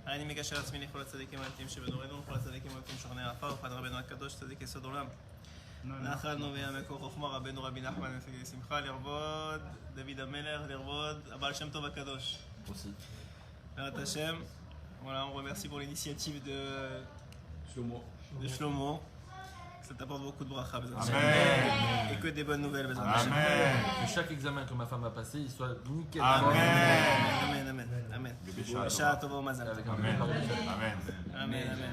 אני מקשר עצמי לכל הצדיקים האמיתיים שבדורנו, כל הצדיקים האמיתיים שוכני העפר, ובפרט רבנו הקדוש, צדיק יסוד עולם. נחלנו ויעמקו חוכמה רבנו רבי נחמן ונציגי שמחה, לרבוד דוד המלך, לרבוד הבעל שם טוב הקדוש. Béat Hashem. Voilà, on remercie pour l'initiative de Shlomo. Ça t'apporte beaucoup de bracha, Amen. Et que des bonnes nouvelles, Amen. Que chaque examen que ma femme a passé, il soit nickel. Amen. Amen. Bisha Tova Mazal. Amen.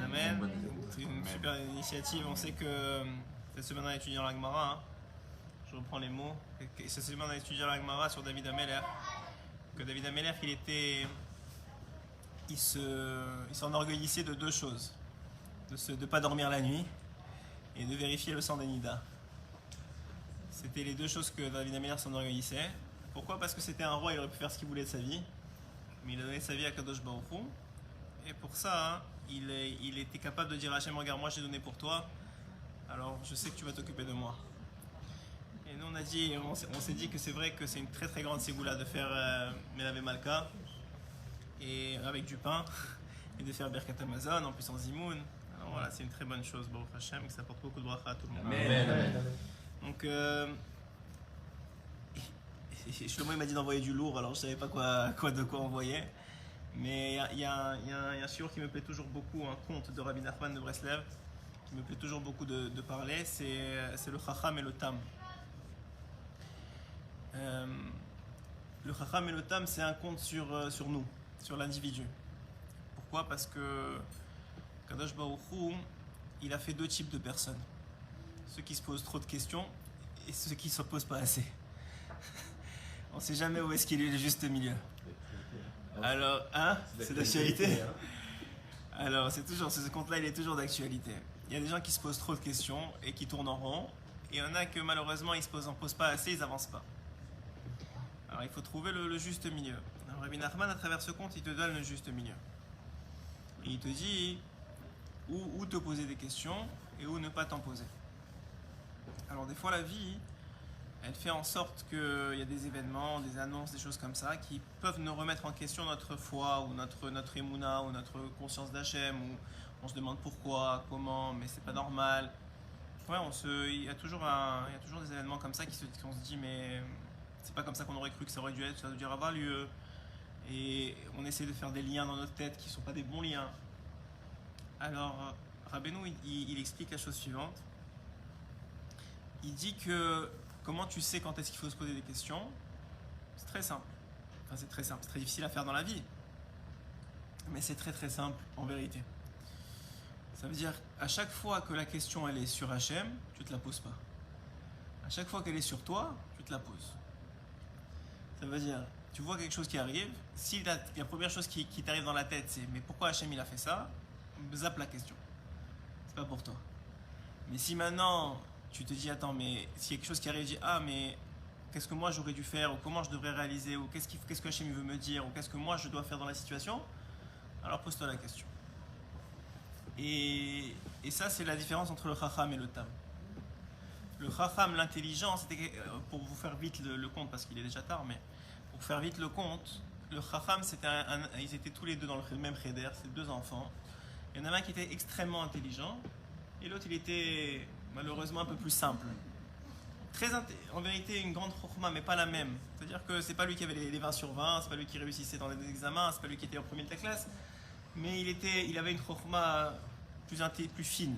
Amen. C'est une super initiative. On sait que cette semaine on a étudié la Gemara. Je reprends les mots. Cette semaine on a étudié la Gemara sur David Ameler. Que David Ameler, il s'enorgueillissait de deux choses. De ne pas dormir la nuit et de vérifier le sang des Nida. C'était les deux choses que David Ameler s'enorgueillissait. Pourquoi? Parce que c'était un roi, il aurait pu faire ce qu'il voulait de sa vie. Mais il a donné sa vie à Kadosh Baruch Hu. Et pour ça, il était capable de dire à Hachem, regarde, moi j'ai donné pour toi, alors je sais que tu vas t'occuper de moi. Et nous on s'est dit que c'est vrai que c'est une très très grande ségoula de faire Melavé Malka et avec du pain et de faire Birkat Hamazon en plus en Zimoun. Alors voilà, c'est une très bonne chose, Baruch Hashem, que ça apporte beaucoup de bracha à tout le monde. Amen. Donc Shlomo il m'a dit d'envoyer du lourd, alors je savais pas de quoi envoyer. Mais il y a un shiur qui me plaît toujours beaucoup, un conte de Rabbi Nachman de Breslev qui me plaît toujours beaucoup de parler, c'est le Chacham et le Tam. Le Chacham et le Tam, c'est un conte sur nous, sur l'individu. Pourquoi? Parce que Kadosh Baruch Hu, il a fait deux types de personnes. Ceux qui se posent trop de questions et ceux qui ne se posent pas assez. On ne sait jamais où est-ce qu'il est le juste milieu. Alors, c'est d'actualité. Alors, ce conte-là, il est toujours d'actualité. Il y a des gens qui se posent trop de questions et qui tournent en rond. Et il y en a que malheureusement, ils ne posent pas assez, ils n'avancent pas. Alors, il faut trouver le juste milieu. Alors, Rabbi Nachman, à travers ce conte, il te donne le juste milieu. Et il te dit où te poser des questions et où ne pas t'en poser. Alors, des fois, la vie, elle fait en sorte qu'il y a des événements, des annonces, des choses comme ça qui peuvent nous remettre en question notre foi ou notre émouna ou notre conscience d'Hachem, où on se demande pourquoi, comment, mais c'est pas normal. Ouais, il y a toujours des événements comme ça qu'on se dit mais c'est pas comme ça qu'on aurait cru que ça aurait dû être, ça aurait dû avoir lieu. Et on essaie de faire des liens dans notre tête qui sont pas des bons liens. Alors, Rabbeinu, il explique la chose suivante. Il dit que comment tu sais quand est-ce qu'il faut se poser des questions? C'est très simple. Enfin, c'est très simple. C'est très difficile à faire dans la vie. Mais c'est très très simple en vérité. Ça veut dire, à chaque fois que la question elle est sur Hachem, tu ne te la poses pas. À chaque fois qu'elle est sur toi, tu te la poses. Ça veut dire, tu vois quelque chose qui arrive, si la première chose qui t'arrive dans la tête, c'est mais pourquoi Hachem il a fait ça? Zappe la question. C'est pas pour toi. Mais si maintenant tu te dis attends, mais s'il y a quelque chose qui arrive, tu dis mais qu'est-ce que moi j'aurais dû faire, ou comment je devrais réaliser, ou qu'est-ce que Hachem veut me dire, ou qu'est-ce que moi je dois faire dans la situation, alors pose-toi la question. Et ça c'est la différence entre le Chacham et le Tam. Le Chacham, l'intelligent, c'était pour vous faire vite le compte parce qu'il est déjà tard, mais pour faire vite le compte, le Chacham ils étaient tous les deux dans le même cheder, c'est deux enfants. Il y en avait un qui était extrêmement intelligent et l'autre il était malheureusement un peu plus simple. En vérité, une grande chokhma, mais pas la même. C'est-à-dire que c'est pas lui qui avait les 20 sur 20, c'est pas lui qui réussissait dans les examens, c'est pas lui qui était en premier de la classe, mais il avait une chokhma plus fine.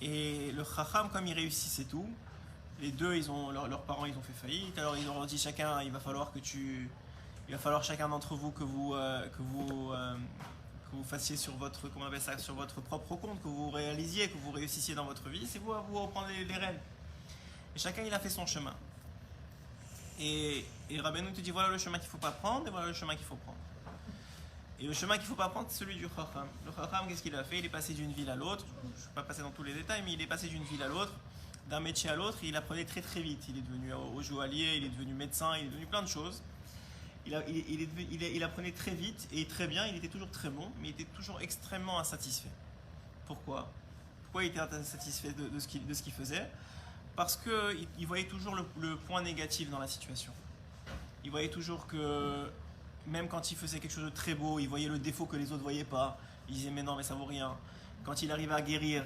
Et le chacham, comme il réussissait tout, les deux, leurs parents, ils ont fait faillite. Alors ils ont dit chacun, il va falloir chacun d'entre vous que vous fassiez sur votre propre compte, que vous réalisiez, que vous réussissiez dans votre vie. C'est vous à vous reprendre les rênes. Et chacun il a fait son chemin. Et Rabbeinu te dit voilà le chemin qu'il ne faut pas prendre et voilà le chemin qu'il faut prendre. Et le chemin qu'il ne faut pas prendre, c'est celui du Chacham. Le Chacham, qu'est-ce qu'il a fait? Il est passé d'une ville à l'autre. Je ne vais pas passer dans tous les détails, mais il est passé d'une ville à l'autre, d'un métier à l'autre, et il apprenait très très vite. Il est devenu joaillier, il est devenu médecin, il est devenu plein de choses. Il apprenait très vite et très bien, il était toujours très bon, mais il était toujours extrêmement insatisfait. Pourquoi il était insatisfait de ce qu'il faisait? Parce qu'il voyait toujours le point négatif dans la situation. Il voyait toujours que même quand il faisait quelque chose de très beau, il voyait le défaut que les autres ne voyaient pas. Il disait mais non, mais ça vaut rien. Quand il arrivait à guérir,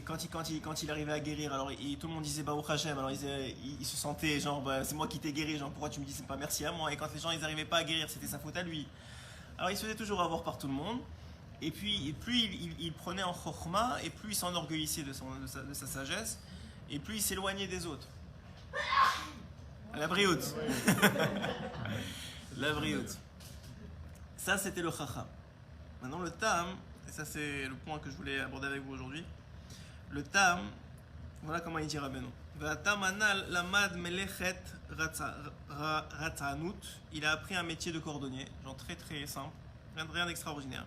quand il arrivait à guérir, alors tout le monde disait Baruch Hashem, alors il se sentait genre bah, c'est moi qui t'ai guéri, genre pourquoi tu me dis c'est pas merci à moi. Et quand les gens ils n'arrivaient pas à guérir, c'était sa faute à lui. Alors il se faisait toujours avoir par tout le monde. Et puis plus il prenait en chokhma, et plus il s'enorgueillissait de sa sagesse, et plus il s'éloignait des autres. La brioute. La brioute. Ça, c'était le chacham. Maintenant, le tam, et ça, c'est le point que je voulais aborder avec vous aujourd'hui. Le tam, voilà comment il dit Rabbeinu. V'atam anal lamad melechet ratzanut. Il a appris un métier de cordonnier, genre très très simple, rien d'extraordinaire.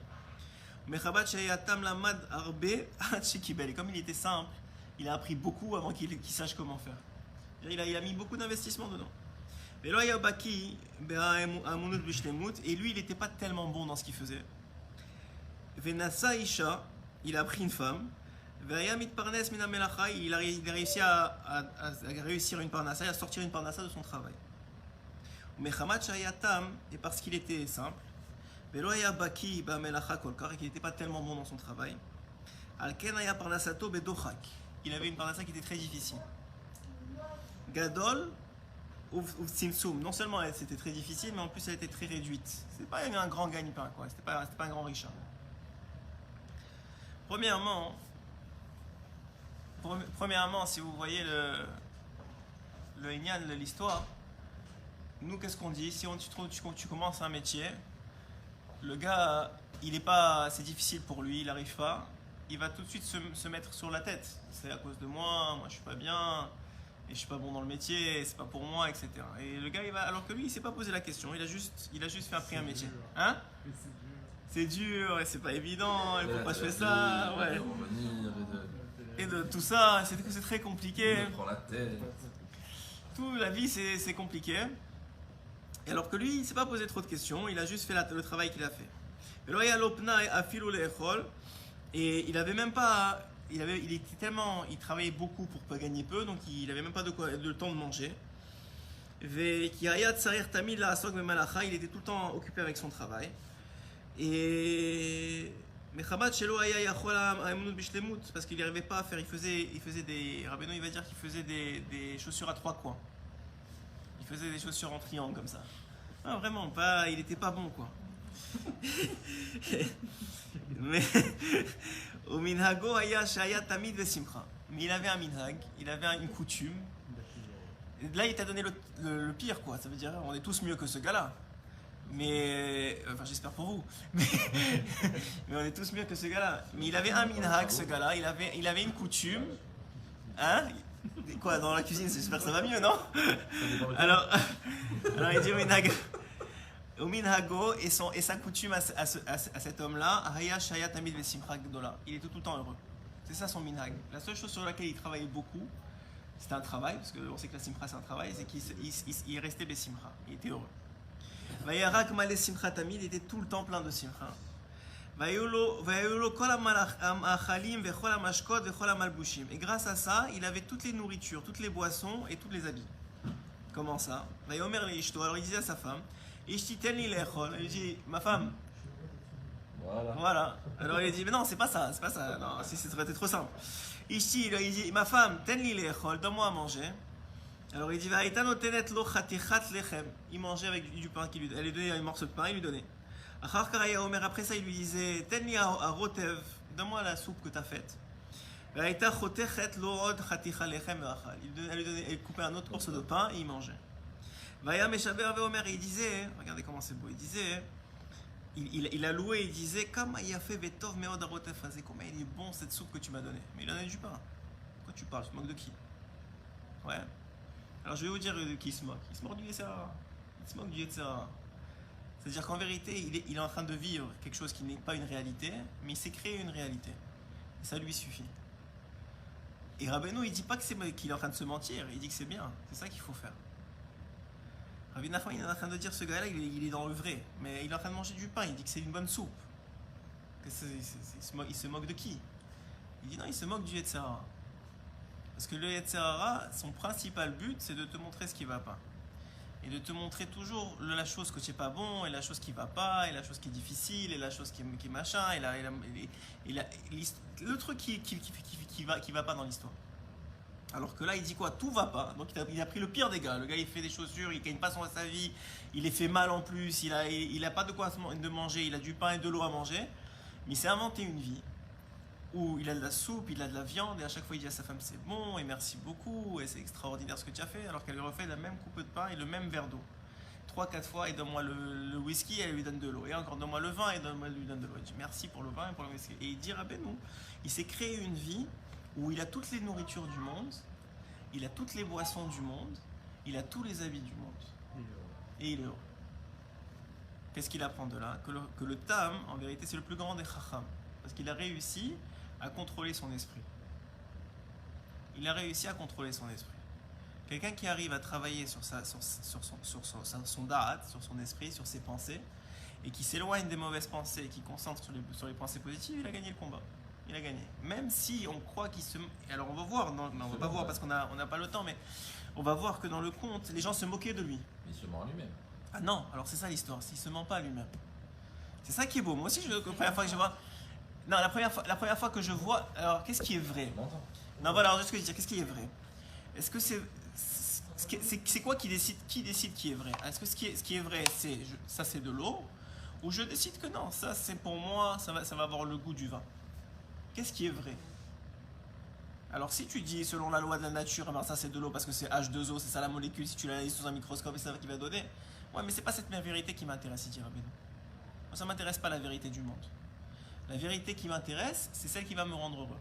Mechabat shayatam lamad arbe hachikibel. Et comme il était simple, il a appris beaucoup avant qu'il sache comment faire. Il a mis beaucoup d'investissement dedans. Et lui, il n'était pas tellement bon dans ce qu'il faisait. Venasa Isha, il a pris une femme. Il a réussi à réussir une parnassa, à sortir une parnassa de son travail. Et parce qu'il était simple, et qu'il n'était pas tellement bon dans son travail, il avait une parnassa qui était très difficile. Gadol ou Tzimtzum, non seulement c'était très difficile, mais en plus elle était très réduite. C'est pas un grand gagne-pain, quoi. C'était pas un grand richard. Premièrement, si vous voyez le Inyan de l'histoire, nous qu'est-ce qu'on dit? Si tu commences un métier, le gars, c'est difficile pour lui, il n'arrive pas, il va tout de suite se mettre sur la tête. C'est à cause de moi je suis pas bien. Et je suis pas bon dans le métier, c'est pas pour moi, etc. Et le gars, alors que lui, il s'est pas posé la question, il a juste fait appris un métier. Hein? C'est dur, et c'est pas évident, et pourquoi je fais ça? Ouais. Et de tout ça, c'est très compliqué. Il me prend la tête. Toute la vie, c'est compliqué. Et alors que lui, il s'est pas posé trop de questions, il a juste fait le travail qu'il a fait. Et il avait même pas. Il travaillait beaucoup pour pas gagner peu, donc il n'avait même pas de temps de manger. Il était tout le temps occupé avec son travail. Et parce qu'il n'arrivait pas à faire, il faisait des. Rabbeinu, il va dire qu'il faisait des chaussures à 3 coins. Il faisait des chaussures en triangle comme ça. Non, vraiment pas. Il n'était pas bon, quoi. Mais mais il avait un minhag, il avait une coutume. Là, il t'a donné le pire, quoi. Ça veut dire, on est tous mieux que ce gars-là. Mais, enfin, j'espère pour vous. Mais on est tous mieux que ce gars-là. Mais il avait un minhag, ce gars-là. Il avait une coutume. Hein? Quoi, dans la cuisine, j'espère que ça va mieux, non? Alors, il dit minhag. Au minhago et sa coutume à cet homme-là, il était tout le temps heureux. C'est ça son minhag. La seule chose sur laquelle il travaillait beaucoup, c'était un travail, parce qu'on sait que la simcha c'est un travail, c'est qu'il restait besimcha. Il était heureux. Il était tout le temps plein de simcha. Et grâce à ça, il avait toutes les nourritures, toutes les boissons et tous les habits. Comment ça? Alors il disait à sa femme, il dit, ma femme. Voilà. Alors il dit, mais non, c'est pas ça. Non, si ça aurait été trop simple. Il dit, ma femme, donne-moi à manger. Alors il dit, il mangeait avec du pain qu'il lui donnait. Elle lui donnait un morceau de pain, il lui donnait. Après ça, il lui disait, donne-moi la soupe que tu as faite. Elle coupait un autre morceau de pain et il mangeait. Il disait, regardez comment c'est beau, il disait, il a loué, il disait, comme il a fait Vetov Meod Arotef, comment il est bon cette soupe que tu m'as donnée. Mais il en a du pain. Pourquoi tu parles? Tu te moques de qui? Ouais. Alors je vais vous dire de qui il se moque. Il se moque du Yetzirah. Il se moque du Yetzirah. C'est-à-dire qu'en vérité, il est en train de vivre quelque chose qui n'est pas une réalité, mais il s'est créé une réalité. Et ça lui suffit. Et Rabbeinu, il dit pas qu'il est en train de se mentir, il dit que c'est bien. C'est ça qu'il faut faire. Rabbi Nachman, il est en train de dire ce gars-là, il est dans le vrai, mais il est en train de manger du pain, il dit que c'est une bonne soupe. Il se moque de qui? Il dit non, il se moque du Yetzirah. Parce que le Yetzirah, son principal but, c'est de te montrer ce qui ne va pas. et de te montrer toujours la chose que tu n'es pas bon, et la chose qui ne va pas, et la chose qui est difficile, et la chose qui est machin, le truc qui va pas dans l'histoire. Alors que là, il dit quoi? Tout va pas. Donc il a pris le pire des gars. Le gars, il fait des chaussures, il gagne pas sa vie, il est fait mal en plus, il a pas de quoi de manger, il a du pain et de l'eau à manger. Mais il s'est inventé une vie où il a de la soupe, il a de la viande, et à chaque fois il dit à sa femme c'est bon, et merci beaucoup, et c'est extraordinaire ce que tu as fait, alors qu'elle lui refait la même coupe de pain et le même verre d'eau. 3-4 fois, et donne-moi le whisky, et elle lui donne de l'eau. Et encore, donne-moi le vin, et elle lui donne de l'eau. Il dit merci pour le vin et pour le whisky. Et il dit Rabbeinu, il s'est créé une vie où il a toutes les nourritures du monde, il a toutes les boissons du monde, il a tous les habits du monde. Et il est heureux. Qu'est-ce qu'il apprend de là? Que le Tam, en vérité, c'est le plus grand des Chacham. Parce qu'il a réussi à contrôler son esprit. Il a réussi à contrôler son esprit. Quelqu'un qui arrive à travailler sur son da'at, sur son esprit, sur ses pensées, et qui s'éloigne des mauvaises pensées et qui concentre sur les pensées positives, il a gagné le combat. Il a gagné. Même si on croit qu'il se... Alors on va voir, non, on va pas voir parce qu'on n'a pas le temps, mais on va voir que dans le conte, les gens se moquaient de lui. Mais il se ment à lui-même. Ah non, alors c'est ça l'histoire, il se ment pas à lui-même. C'est ça qui est beau. Moi aussi, la première fois que je vois... Non, la première fois que je vois... Alors, qu'est-ce qui est vrai? Non, voilà, alors, je vais te dire, qu'est-ce qui est vrai? Est-ce que c'est quoi qui décide qui est vrai? Est-ce que ce qui est vrai, ça c'est de l'eau? Ou je décide que non, ça c'est pour moi, ça va avoir le goût du vin? Qu'est-ce qui est vrai? Alors si tu dis selon la loi de la nature, eh ben, ça c'est de l'eau parce que c'est H2O, c'est ça la molécule, si tu l'analyses sous un microscope, c'est ça qui va donner. Ouais, mais c'est pas cette même vérité qui m'intéresse, dit Rabbeinu. Moi ça m'intéresse pas la vérité du monde. La vérité qui m'intéresse, c'est celle qui va me rendre heureux.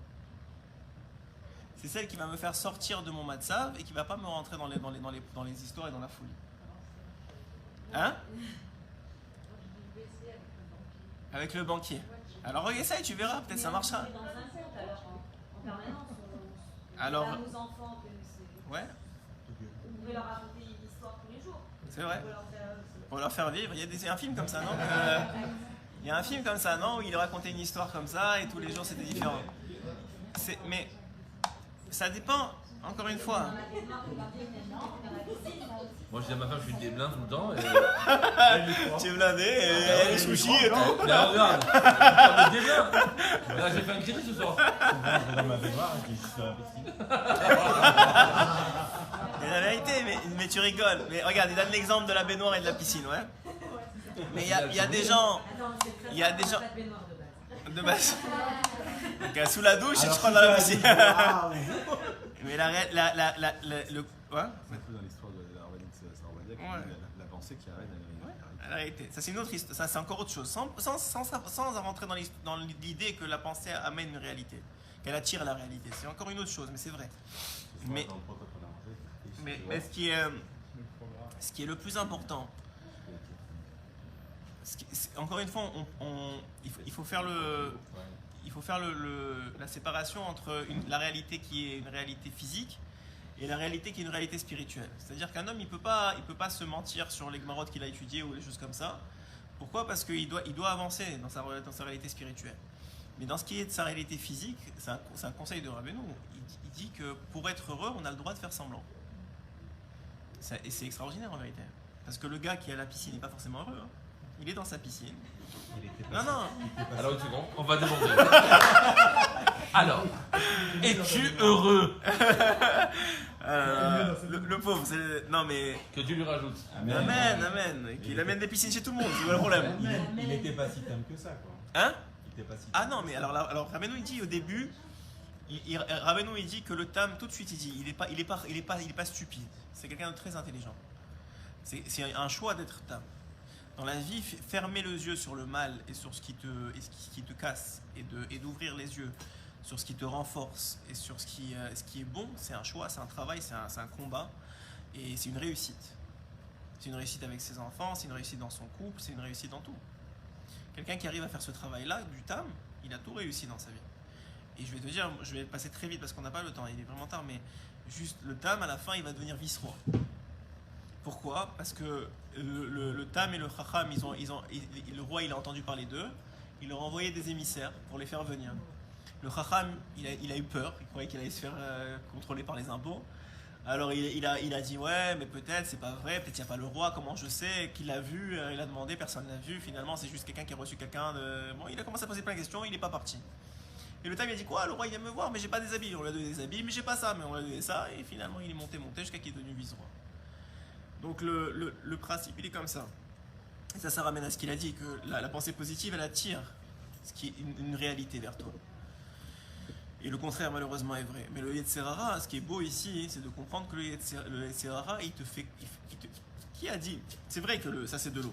C'est celle qui va me faire sortir de mon matzav et qui va pas me rentrer dans les histoires et dans la folie. Hein? Avec le banquier. Alors essaye, tu verras, peut-être ça marchera. Alors, aux enfants que ouais. Vous pouvez leur raconter une histoire tous les jours. C'est vrai. Pour leur faire vivre. Il y a un film comme ça, non? Il y a un film comme ça, non? Où il racontait une histoire comme ça et tous les jours c'était différent. Mais ça dépend, encore une fois. Moi je dis à ma femme, je suis des blindes tout le temps. Tu es blindé et les sushis et tout. Mais regarde, on est des blindes. Là j'ai fait un crédit ce soir. Dans ma baignoire, qui est sur la piscine. C'est la vérité, mais tu rigoles. Mais regarde, il donne l'exemple de la baignoire et de la piscine, ouais. Mais il y a des gens. Il y a des gens. De base. Donc, sous la douche et tu prends dans la piscine. Mais le. Ouais. C'est dans l'histoire de la Rabbanique, la pensée qui arrête la réalité. Ça c'est une autre histoire, ça c'est encore autre chose. Sans rentrer dans l'idée que la pensée amène une réalité, qu'elle attire la réalité. C'est encore une autre chose, mais c'est vrai. Mais ce qui est le plus important, encore une fois, il faut faire la séparation entre la réalité qui est une réalité physique et la réalité qui est une réalité spirituelle. C'est-à-dire qu'un homme, il peut pas se mentir sur les gmarottes qu'il a étudiées ou les choses comme ça. Pourquoi? Parce qu'il doit avancer dans sa réalité spirituelle. Mais dans ce qui est de sa réalité physique, c'est un conseil de Rabbeinu. Il dit que pour être heureux, on a le droit de faire semblant. Et c'est extraordinaire en vérité. Parce que le gars qui est à la piscine n'est pas forcément heureux. Hein. Il est dans sa piscine. Non. Alors une seconde, on va demander. Alors, es-tu heureux? Le pauvre, non mais. Que Dieu lui rajoute. Amen. Qu'il amène des piscines chez tout le monde, c'est pas le problème. Il n'était pas si tame que ça, quoi. Hein? Il était pas si Ah non, mais alors Rabbeinu il dit au début, Rabbeinu il dit que le tam, tout de suite il dit, il est pas stupide. C'est quelqu'un de très intelligent. C'est un choix d'être tam. Dans la vie, fermer les yeux sur le mal et sur ce qui te casse et d'ouvrir les yeux sur ce qui te renforce et sur ce qui est bon, c'est un choix, c'est un travail, c'est un combat et c'est une réussite. C'est une réussite avec ses enfants, c'est une réussite dans son couple, c'est une réussite dans tout. Quelqu'un qui arrive à faire ce travail-là, du tam, il a tout réussi dans sa vie. Et je vais te dire, je vais passer très vite parce qu'on n'a pas le temps, il est vraiment tard, mais juste le tam, à la fin, il va devenir vice-roi. Pourquoi? Parce que le tam et le chacham, le roi il a entendu parler d'eux, il leur a envoyé des émissaires pour les faire venir. Le chacham, il a eu peur, il croyait qu'il allait se faire contrôler par les impôts. Alors il a dit ouais, mais peut-être, c'est pas vrai, peut-être il n'y a pas le roi, comment je sais, qui l'a vu, il a demandé, personne ne l'a vu, finalement c'est juste quelqu'un qui a reçu quelqu'un de... Bon, il a commencé à poser plein de questions, il n'est pas parti. Et le Tam il a dit quoi, le roi il vient me voir, mais j'ai pas des habits, on lui a donné des habits, mais j'ai pas ça, mais on lui a donné ça, et finalement il est monté jusqu'à qu'il est devenu vice-roi. Donc le principe il est comme ça. Et ça ramène à ce qu'il a dit, que la pensée positive elle attire ce qui est une réalité vers toi. Et le contraire, malheureusement, est vrai. Mais le Yetzirara, ce qui est beau ici, c'est de comprendre que le Yetzirara, il te fait. Qui a dit? C'est vrai que ça, c'est de l'eau.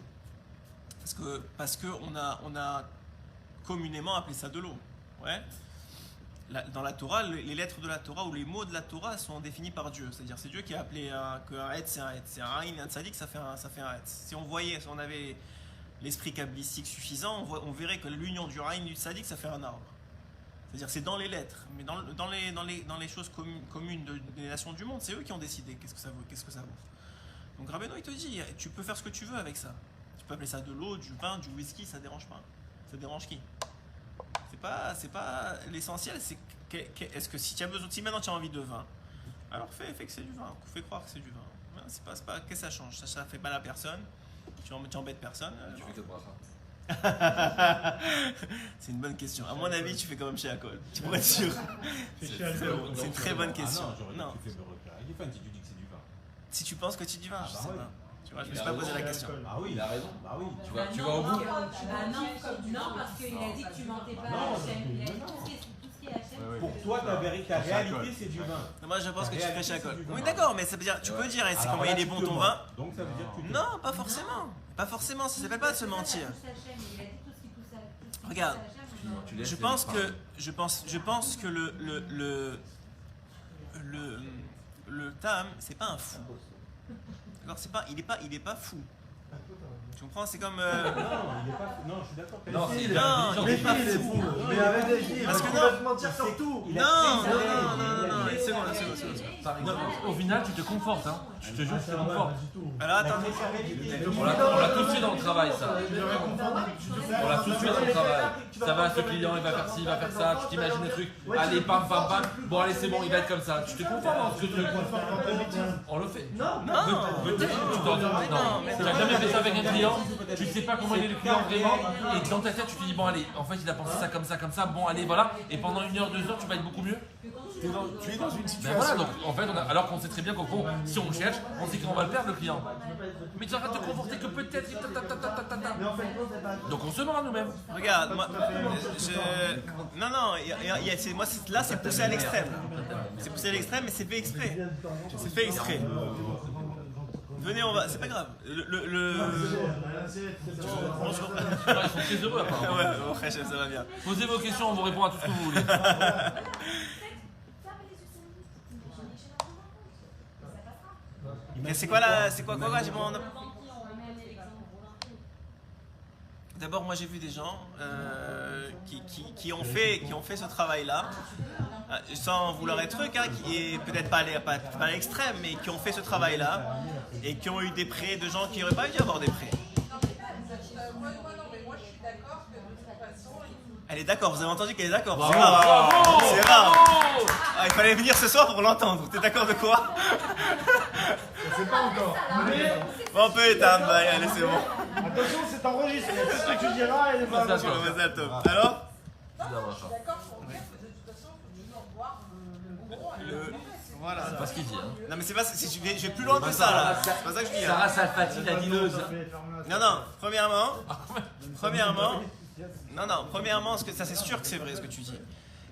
Parce que on a communément appelé ça de l'eau. Ouais. Dans la Torah, les lettres de la Torah ou les mots de la Torah sont définis par Dieu. C'est-à-dire, c'est Dieu qui a appelé qu'un Hetz, c'est un Hetz. C'est un Aïn et un Tzadik, ça fait un Hetz. Si on avait l'esprit kabbalistique suffisant, on verrait que l'union du Aïn et du Tzadik, ça fait un arbre. C'est-à-dire c'est dans les lettres, mais dans les choses communes des nations du monde, c'est eux qui ont décidé qu'est-ce que ça vaut. Donc Rabbeinu il te dit, tu peux faire ce que tu veux avec ça. Tu peux appeler ça de l'eau, du vin, du whisky, ça dérange pas. Ça dérange qui? C'est pas l'essentiel, c'est est-ce que si maintenant tu as envie de vin, alors fais que c'est du vin, fais croire que c'est du vin. C'est pas qu'est-ce que ça change, ça fait mal à personne, tu embêtes personne. Tu fais que de ça. C'est une bonne question. À mon avis, tu fais quand même chez Akol. Tu pourrais être sûr. C'est une très bonne question. Non, tu fais me repérer. Si tu dis que c'est du vin. Si tu penses que tu dis vin, je sais oui. pas. Tu vois, je me suis pas posé la question. Ah oui, Il a raison. Bah oui. Tu vas au bout. Non, parce qu'il a dit que tu mentais pas à Hachem. Il a dit tout ce qui est Hachem. Pour toi, ta réalité, c'est du vin. Moi, je pense que tu fais chez Akol. Oui, d'accord, mais ça veut dire, tu peux dire, c'est comment il est bon ton vin. Donc ça veut dire que tu Non, pas forcément. Pas forcément, ça s'appelle pas de se mentir. Regarde, je pense que le Tam, c'est pas un fou. D'accord, il est pas fou. Tu comprends, c'est comme. Non, il est pas. Non, je suis d'accord. Non, il est pas fou. Mais avec des filles, Parce que il va se mentir sur tout. Non, une seconde. Au final, tu te confortes, hein. Je te jure, tu te confortes. Alors attends, On l'a tous fait dans le travail, ça. On l'a tous fait dans le travail. Ça va, ce client, il va faire ci, il va faire ça. Tu t'imagines des trucs. Allez, pam. Bon, allez, c'est bon, il va être comme ça. Tu te confortes dans ce que tu veux. On le fait. non. Peut-être, tu t'en dis non. Tu n'as jamais fait ça avec un client. Tu ne sais pas comment il est le client vraiment. Et dans ta tête, tu te dis, bon, allez, en fait, il a pensé ça comme ça. Bon, allez, voilà. Et pendant 1 heure, 2 heures, tu vas être beaucoup mieux. Tu es dans une Ben situation. voilà, donc en fait, alors qu'on sait très bien qu'au fond, si on cherche, on sait qu'on va le perdre le client. Mais tu arrêtes de te conforter que peut-être. Donc on se ment à nous-mêmes. Regarde, moi, moi là c'est poussé à l'extrême. C'est poussé à l'extrême, mais c'est fait exprès. C'est fait exprès. Venez, on va. C'est pas grave. Bonjour. Ils sont très heureux apparemment. Ouais, bon, Hachem, ça va bien. Posez vos questions, on vous répond à tout ce que vous voulez. Mais c'est quoi j'ai mon... D'abord, moi j'ai vu des gens qui ont fait ce travail-là, sans vouloir être truc, qui est peut-être pas à l'extrême, mais qui ont fait ce travail-là et qui ont eu des prêts de gens qui n'auraient pas dû avoir des prêts. Elle est d'accord, vous avez entendu qu'elle est d'accord. C'est rare. C'est rare. Ah, il fallait venir ce soir pour l'entendre. T'es d'accord de quoi? Je sais pas encore. Mais Bon, on peut éteindre, allez, c'est bon. attention, c'est enregistré. Tout ce que tu diras, elle est pas. Mazal tov. Alors D'accord pour dire que de toute façon, il faut venir voir le gros. Voilà. C'est pas ce qu'il dit. Hein. Non, mais c'est pas. Je vais plus loin que ça là. C'est pas ça que je dis. Hein. Sarah Salfati, la dineuse. Non. Premièrement, parce que ça c'est sûr que c'est vrai ce que tu dis.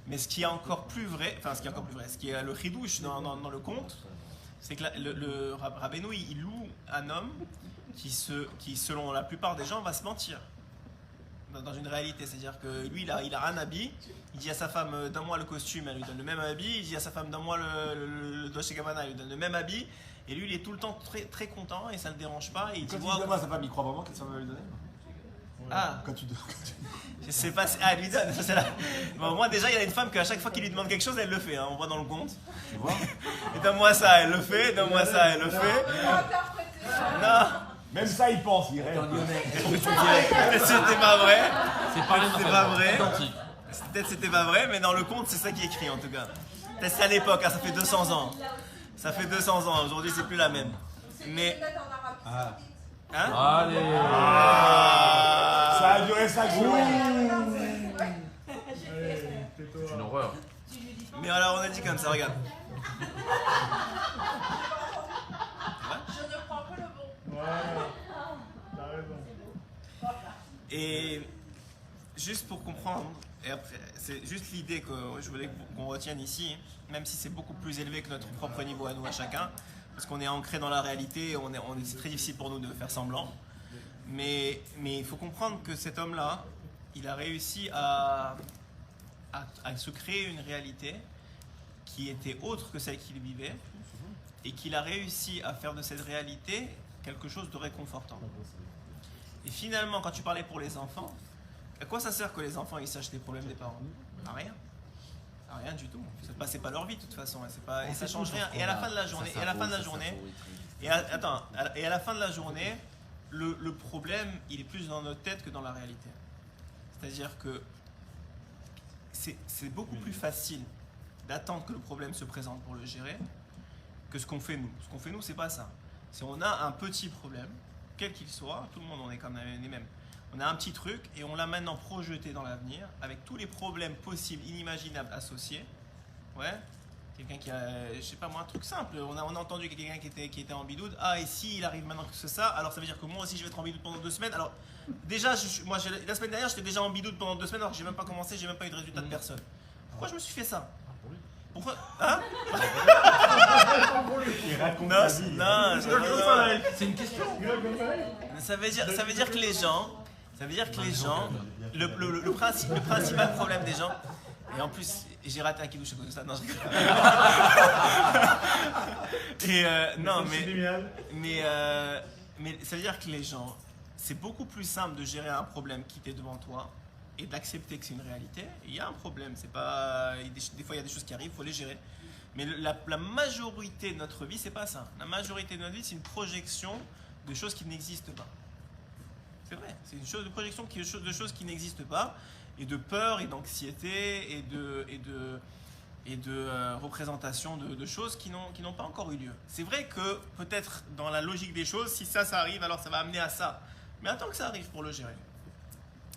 Mais ce qui est encore plus vrai, ce qui est le chidouche dans le conte, c'est que le Rabbeinu il loue un homme qui selon la plupart des gens va se mentir dans une réalité, c'est-à-dire que lui il a un habit, il dit à sa femme donne-moi le costume, elle lui donne le même habit, il dit à sa femme donne-moi le Dolce & Gabbana, elle lui donne le même habit, et lui il est tout le temps très, très content et ça le dérange pas, et il dit Quand il donne à sa femme, il croit vraiment qu'elle va lui donner. ah Quand tu donnes. je sais pas si... Ah, elle lui donne, ça c'est là. Bon, moi déjà, il y a une femme qu'à chaque fois qu'il lui demande quelque chose, elle le fait, hein, on voit dans le compte. Tu vois? Et donne-moi ça, elle le fait, donne-moi ça, elle le fait. Non, Même ça, il pense, il rêve. peut-être c'était pas vrai. C'est pareil, C'est pas vrai. Identique. Peut-être c'était pas vrai, mais dans le compte, c'est ça qui est écrit en tout cas. Peut-être c'est à l'époque, hein, ça fait 200 ans. Ça fait 200 ans, aujourd'hui c'est plus la même. Mais. Peut-être en Arabie Ah. Saoudite. Hein? Allez. Ça a duré 5 jours. C'est une horreur. Mais alors on a dit comme ça, regarde. Je ne prends que le bon. Voilà. T'as raison. Et juste pour comprendre, et après, c'est juste l'idée que je voulais qu'on retienne ici, même si c'est beaucoup plus élevé que notre propre niveau à nous, à chacun, parce qu'on est ancré dans la réalité, et c'est très difficile pour nous de faire semblant. Mais il faut comprendre que cet homme-là, il a réussi à se créer une réalité qui était autre que celle qu'il vivait, et qu'il a réussi à faire de cette réalité quelque chose de réconfortant. Et finalement, quand tu parlais pour les enfants, à quoi ça sert que les enfants ils sachent les problèmes des parents? À rien. À rien du tout. C'est pas leur vie de toute façon. Et ça change rien. Et à la fin de la journée, et à la fin de la journée, le problème, il est plus dans notre tête que dans la réalité. C'est-à-dire que c'est beaucoup plus facile d'attendre que le problème se présente pour le gérer que ce qu'on fait nous. Ce qu'on fait nous, c'est pas ça. Si on a un petit problème, quel qu'il soit, tout le monde on est comme les mêmes. On a un petit truc et on l'a maintenant projeté dans l'avenir avec tous les problèmes possibles, inimaginables associés. Ouais. Quelqu'un qui a, je sais pas moi, un truc simple. On a entendu quelqu'un qui était en bidoude. Ah, et si il arrive maintenant que c'est ça, alors ça veut dire que moi aussi je vais être en bidoude pendant 2 semaines. Alors déjà, la semaine dernière j'étais déjà en bidoude pendant 2 semaines alors que j'ai même pas commencé, j'ai même pas eu de résultat de personne. Pourquoi je me suis fait ça? Pourquoi? Hein? Non, C'est une question. ça veut dire que les gens, le principal problème des gens, et en plus j'ai raté un kidouche à cause de ça, non je rigole. Mais ça veut dire que les gens, c'est beaucoup plus simple de gérer un problème qui était devant toi et d'accepter que c'est une réalité. Il y a un problème, c'est pas, des fois il y a des choses qui arrivent, il faut les gérer. Mais la majorité de notre vie, c'est pas ça. La majorité de notre vie, c'est une projection de choses qui n'existent pas. C'est vrai, c'est une chose de projection de choses qui n'existent pas, et de peur et d'anxiété et de représentation de choses qui n'ont pas encore eu lieu. C'est vrai que peut-être dans la logique des choses, si ça arrive, alors ça va amener à ça. Mais attends que ça arrive pour le gérer.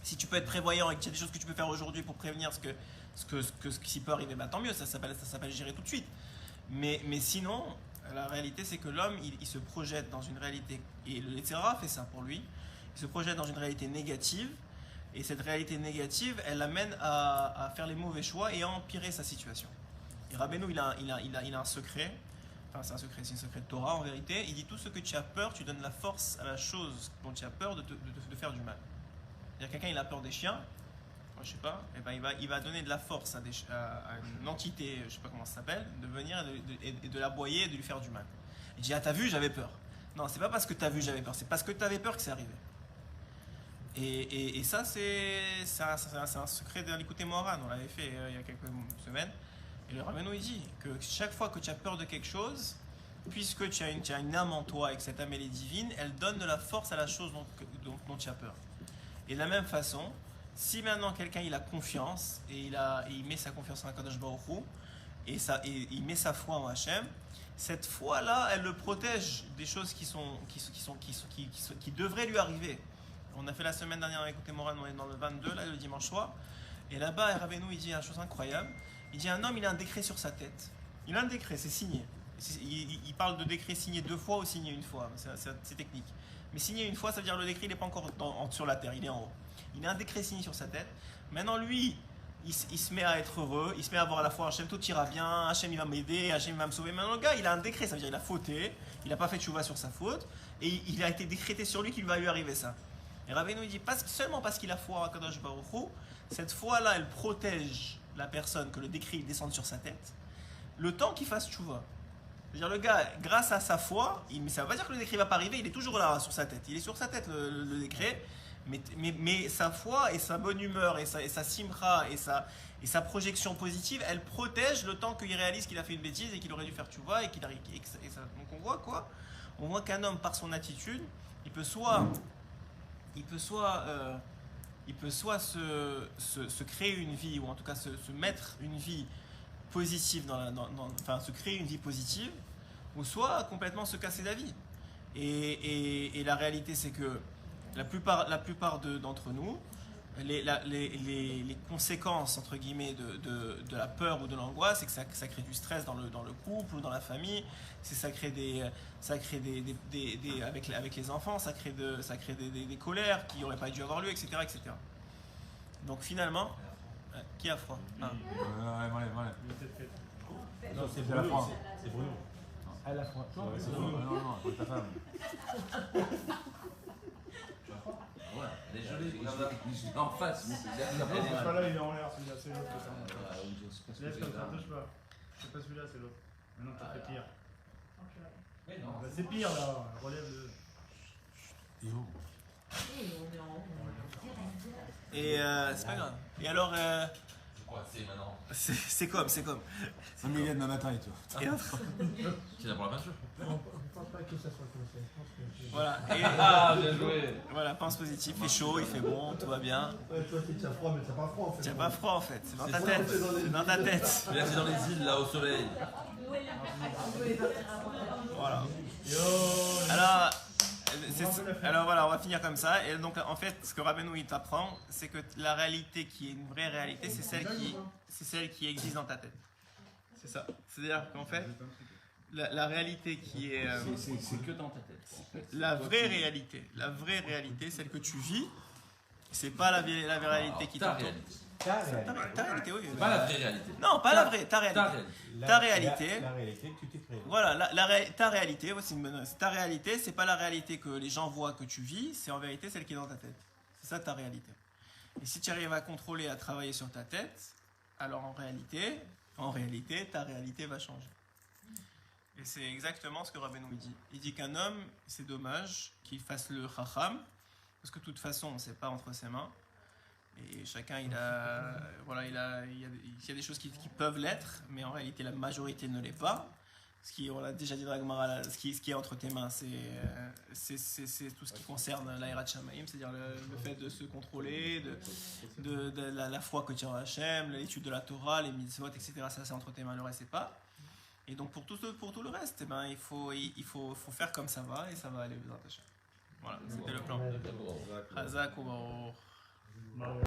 Si tu peux être prévoyant et qu'il y a des choses que tu peux faire aujourd'hui pour prévenir ce qui peut arriver, bah tant mieux, ça s'appelle gérer tout de suite. Mais sinon, la réalité c'est que l'homme, il se projette dans une réalité, et le Yetzirah fait ça pour lui, il se projette dans une réalité négative, et cette réalité négative, elle l'amène à faire les mauvais choix et à empirer sa situation. Et Rabbeinu, il a un secret, enfin c'est un secret de Torah en vérité, il dit tout ce que tu as peur, tu donnes la force à la chose dont tu as peur de faire du mal. C'est-à-dire quelqu'un il a peur des chiens, moi, je sais pas, et ben il va donner de la force à une entité, je sais pas comment ça s'appelle, de venir et de l'aboyer et de lui faire du mal. Il dit ah t'as vu j'avais peur. Non c'est pas parce que t'as vu j'avais peur, c'est parce que t'avais peur que c'est arrivé. Et ça c'est un secret de l'écouter Moharan, on l'avait fait il y a quelques semaines. Et le Rabbeinu il dit que chaque fois que tu as peur de quelque chose, puisque tu as une âme en toi et que cette âme elle est divine, elle donne de la force à la chose dont tu as peur. Et de la même façon, si maintenant quelqu'un il a confiance et il met sa confiance en Kadosh Baruch Hu et il met sa foi en Hachem, cette foi-là, elle le protège des choses qui devraient lui arriver. On a fait la semaine dernière avec Moran, on est dans le 22, là, le dimanche soir, et là-bas, Rabbeinu il dit une chose incroyable. Il dit un homme, il a un décret sur sa tête. Il a un décret, c'est signé. Il parle de décret signé 2 fois ou signé 1 fois, c'est technique. Mais signé 1 fois, ça veut dire le décret, il n'est pas encore sur la terre, il est en haut. Il a un décret signé sur sa tête. Maintenant, lui, il se met à être heureux, il se met à avoir à la foi Hachem, tout ira bien, Hachem il va m'aider, Hachem il va me sauver. Maintenant, le gars, il a un décret, ça veut dire il a fauté, il n'a pas fait tchouva sur sa faute, et il a été décrété sur lui qu'il va lui arriver ça. Et Rabbeinu il dit, seulement parce qu'il a foi à Kadosh Baruch Hu, cette foi-là, elle protège la personne que le décret descende sur sa tête, le temps qu'il fasse tchouva. C'est-à-dire le gars, grâce à sa foi, mais ça ne veut pas dire que le décret ne va pas arriver, il est toujours là sur sa tête. Il est sur sa tête le décret, mais sa foi et sa bonne humeur et sa simra et sa projection positive, elle protège le temps qu'il réalise qu'il a fait une bêtise et qu'il aurait dû faire tchouva et qu'il arrive. Donc on voit quoi? On voit qu'un homme par son attitude, il peut soit se créer une vie, ou en tout cas se mettre une vie positive, enfin se créer une vie positive, ou soit complètement se casser la vie. Et la réalité, c'est que la plupart d'entre nous, les conséquences entre guillemets de la peur ou de l'angoisse, c'est que ça crée du stress dans le couple ou dans la famille, ça crée avec les enfants, ça crée des colères qui n'auraient pas dû avoir lieu, etc., etc. Donc finalement, qui a froid? Voilà. Non, c'est C'est la Bruno. France. C'est Bruno. Elle a froid. C'est Bruno. Non, pour ta femme. Ouais, elle est jolie. En face, mais c'est Non, c'est pas là, il est en l'air, celui-là, c'est l'autre. Laisse comme ça, touche pas. C'est pas celui-là, c'est l'autre. Maintenant, t'as fait pire. Bah, c'est pire là, relève-le. Et c'est pas grave. Et alors, C'est maintenant. c'est comme. 5 millions demain matin et tout. Et C'est là pour la peinture. voilà. Et, Ah, bien joué. voilà, pense positif. Il fait chaud, il fait bon, tout va bien. Ouais, toi, tu as froid, mais t'as pas froid en fait. Tu n'as pas froid en fait, c'est dans ta C'est tête. C'est dans ta tête. Mais là, c'est dans les îles, là, au soleil. Voilà. Yo, Alors voilà, on va finir comme ça. Et donc en fait, ce que Rabbeinu il t'apprend, c'est que la réalité qui est une vraie réalité, c'est celle qui existe dans ta tête. C'est ça. C'est-à-dire qu'en fait, la réalité qui est C'est que dans ta tête. la vraie réalité, celle que tu vis, c'est pas la réalité qui Ta t'entoure. réalité. Ta réalité, oui. Pas la vraie réalité. Non, pas la vraie, ta réalité. Ta réalité. Ta réalité. La réalité que tu t'es créée. Voilà, ta réalité, c'est une bonne. Ta réalité, c'est pas la réalité que les gens voient que tu vis, c'est en vérité celle qui est dans ta tête. C'est ça ta réalité. Et si tu arrives à contrôler, à travailler sur ta tête, alors en réalité, ta réalité va changer. Et c'est exactement ce que Rabbeinu dit. Il dit qu'un homme, c'est dommage qu'il fasse le chacham, parce que de toute façon, c'est pas entre ses mains. Et chacun, il y a des choses qui peuvent l'être, mais en réalité, la majorité ne l'est pas. On l'a déjà dit dans la Gemara, ce qui est entre tes mains, c'est tout ce qui concerne l'Aïrat Shamaim, c'est-à-dire le fait de se contrôler, de la foi que tu as en Hachem, l'étude de la Torah, les mitzvot, etc. Ça, c'est entre tes mains, le reste, c'est pas. Et donc, pour tout le reste, il faut faire comme ça va, et ça va aller vers Hachem. Voilà, c'était le plan. Chazak ou Baruch.